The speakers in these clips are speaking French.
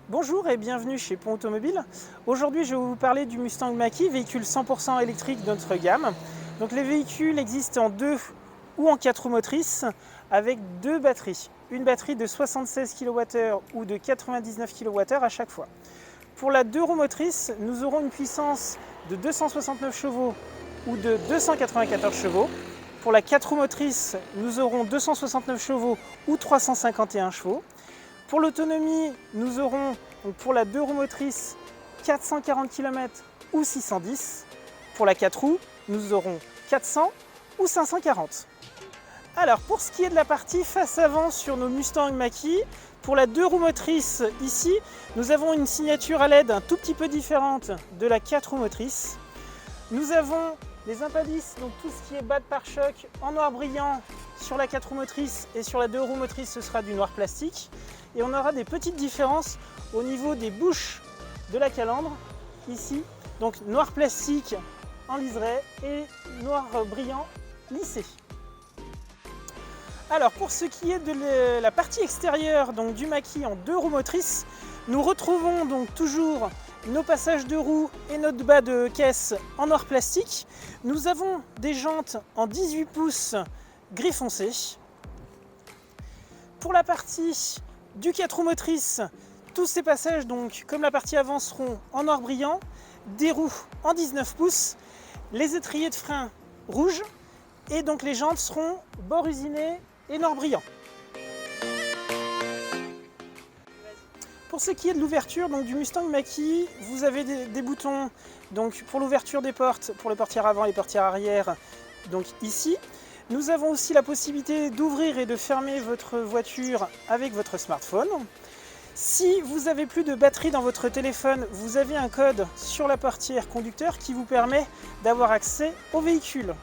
Bonjour et bienvenue chez Pont Automobile. Aujourd'hui, je vais vous parler du Mustang Mach-E, véhicule 100% électrique de notre gamme. Donc les véhicules existent en 2 ou en 4 roues motrices avec 2 batteries. Une batterie de 76 kWh ou de 99 kWh à chaque fois. Pour la 2 roues motrices, nous aurons une puissance de 269 chevaux ou de 294 chevaux. Pour la 4 roues motrices, nous aurons 269 chevaux ou 351 chevaux. Pour l'autonomie, nous aurons pour la 2 roues motrices 440 km ou 610. Pour la 4 roues, nous aurons 400 ou 540. Alors pour ce qui est de la partie face avant sur nos Mustang Mach-E, pour la 2 roues motrices ici, nous avons une signature à LED un tout petit peu différente de la 4 roues motrices. Nous avons les impadices, donc tout ce qui est bas de pare-choc en noir brillant sur la 4 roues motrices et sur la 2 roues motrices ce sera du noir plastique. Et on aura des petites différences au niveau des bouches de la calandre, ici. Donc noir plastique en liseré et noir brillant lissé. Alors pour ce qui est de la partie extérieure donc, du Mach-E en 2 roues motrices, nous retrouvons donc toujours nos passages de roues et notre bas de caisse en noir plastique. Nous avons des jantes en 18 pouces gris foncé. Pour la partie du 4 roues motrices, tous ces passages, donc, comme la partie avant, seront en noir brillant, des roues en 19 pouces, les étriers de frein rouges et donc les jantes seront bord usiné et noir brillant. Pour ce qui est de l'ouverture du Mustang Mach-E, vous avez des boutons donc, pour l'ouverture des portes, pour les portières avant et les portières arrière, donc ici. Nous avons aussi la possibilité d'ouvrir et de fermer votre voiture avec votre smartphone. Si vous n'avez plus de batterie dans votre téléphone, vous avez un code sur la portière conducteur qui vous permet d'avoir accès au véhicule.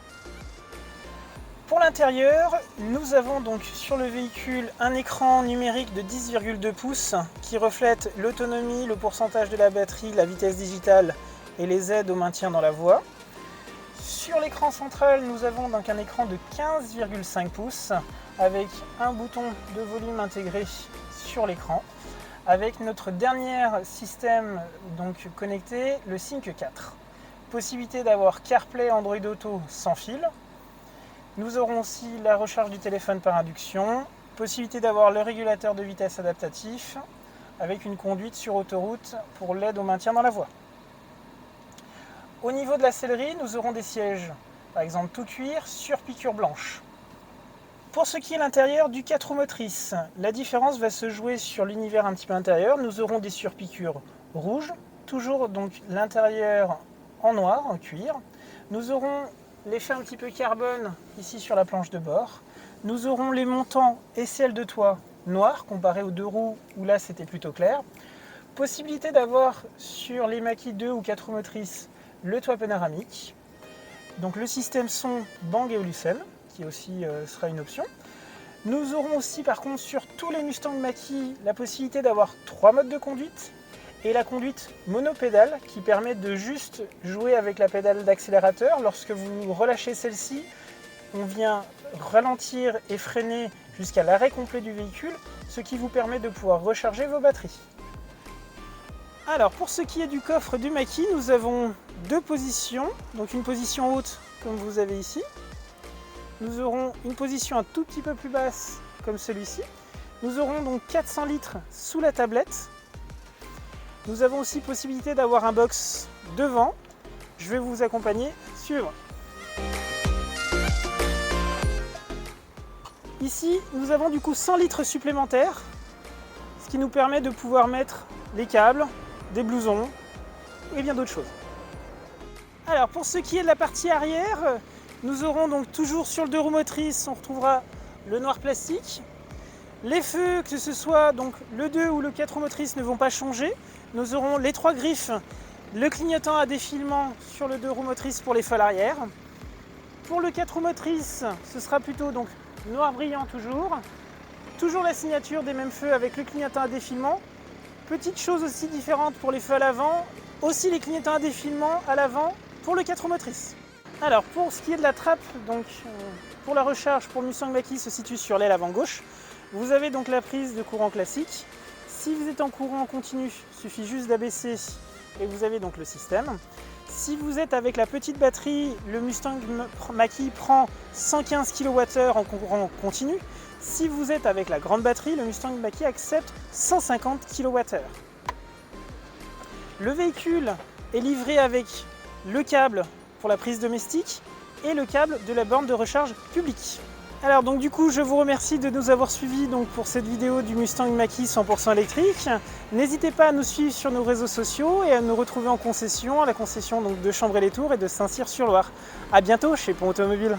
Pour l'intérieur, nous avons donc sur le véhicule un écran numérique de 10,2 pouces qui reflète l'autonomie, le pourcentage de la batterie, la vitesse digitale et les aides au maintien dans la voie. Sur l'écran central, nous avons donc un écran de 15,5 pouces avec un bouton de volume intégré sur l'écran avec notre dernier système donc connecté, le Sync 4. Possibilité d'avoir CarPlay Android Auto sans fil. Nous aurons aussi la recharge du téléphone par induction, possibilité d'avoir le régulateur de vitesse adaptatif avec une conduite sur autoroute pour l'aide au maintien dans la voie. Au niveau de la sellerie, nous aurons des sièges, par exemple tout cuir sur piqûre blanche. Pour ce qui est l'intérieur du 4 roues motrices, la différence va se jouer sur l'univers un petit peu intérieur. Nous aurons des surpiqûres rouges, toujours donc l'intérieur en noir, en cuir. Nous aurons l'effet un petit peu carbone ici sur la planche de bord. Nous aurons les montants et selles de toit noirs comparé aux 2 roues où là c'était plutôt clair. Possibilité d'avoir sur les Mach-E 2 ou 4 roues motrices le toit panoramique, donc le système son Bang & Olufsen, qui aussi sera une option. Nous aurons aussi par contre sur tous les Mustang Mach-E la possibilité d'avoir 3 modes de conduite et la conduite monopédale qui permet de juste jouer avec la pédale d'accélérateur. Lorsque vous relâchez celle-ci, on vient ralentir et freiner jusqu'à l'arrêt complet du véhicule, ce qui vous permet de pouvoir recharger vos batteries. Alors pour ce qui est du coffre du Mach-E, nous avons 2 positions, donc une position haute comme vous avez ici. Nous aurons une position un tout petit peu plus basse comme celui-ci. Nous aurons donc 400 litres sous la tablette. Nous avons aussi possibilité d'avoir un box devant. Je vais vous accompagner, suivre. Ici, nous avons du coup 100 litres supplémentaires, ce qui nous permet de pouvoir mettre les câbles, des blousons et bien d'autres choses. Alors pour ce qui est de la partie arrière, nous aurons donc toujours sur le 2 roues motrices, on retrouvera le noir plastique. Les feux, que ce soit donc le 2 ou le 4 roues motrices, ne vont pas changer. Nous aurons les 3 griffes, le clignotant à défilement sur le 2 roues motrices pour les phares arrière. Pour le 4 roues motrices, ce sera plutôt donc noir brillant toujours. Toujours la signature des mêmes feux avec le clignotant à défilement. Petite chose aussi différente pour les feux à l'avant, aussi les clignotants à défilement à l'avant pour le 4 roues motrices. Alors pour ce qui est de la trappe, donc pour la recharge pour Mustang Mach-E se situe sur l'aile avant gauche. Vous avez donc la prise de courant classique. Si vous êtes en courant continu, il suffit juste d'abaisser et vous avez donc le système. Si vous êtes avec la petite batterie, le Mustang Mach-E prend 115 kWh en courant continu. Si vous êtes avec la grande batterie, le Mustang Mach-E accepte 150 kWh. Le véhicule est livré avec le câble pour la prise domestique et le câble de la borne de recharge publique. Alors donc du coup je vous remercie de nous avoir suivis donc, pour cette vidéo du Mustang Mach-E 100% électrique. N'hésitez pas à nous suivre sur nos réseaux sociaux et à nous retrouver en concession, à la concession donc, de Chambray-les-Tours et de Saint-Cyr-sur-Loire. A bientôt chez Pont Automobile.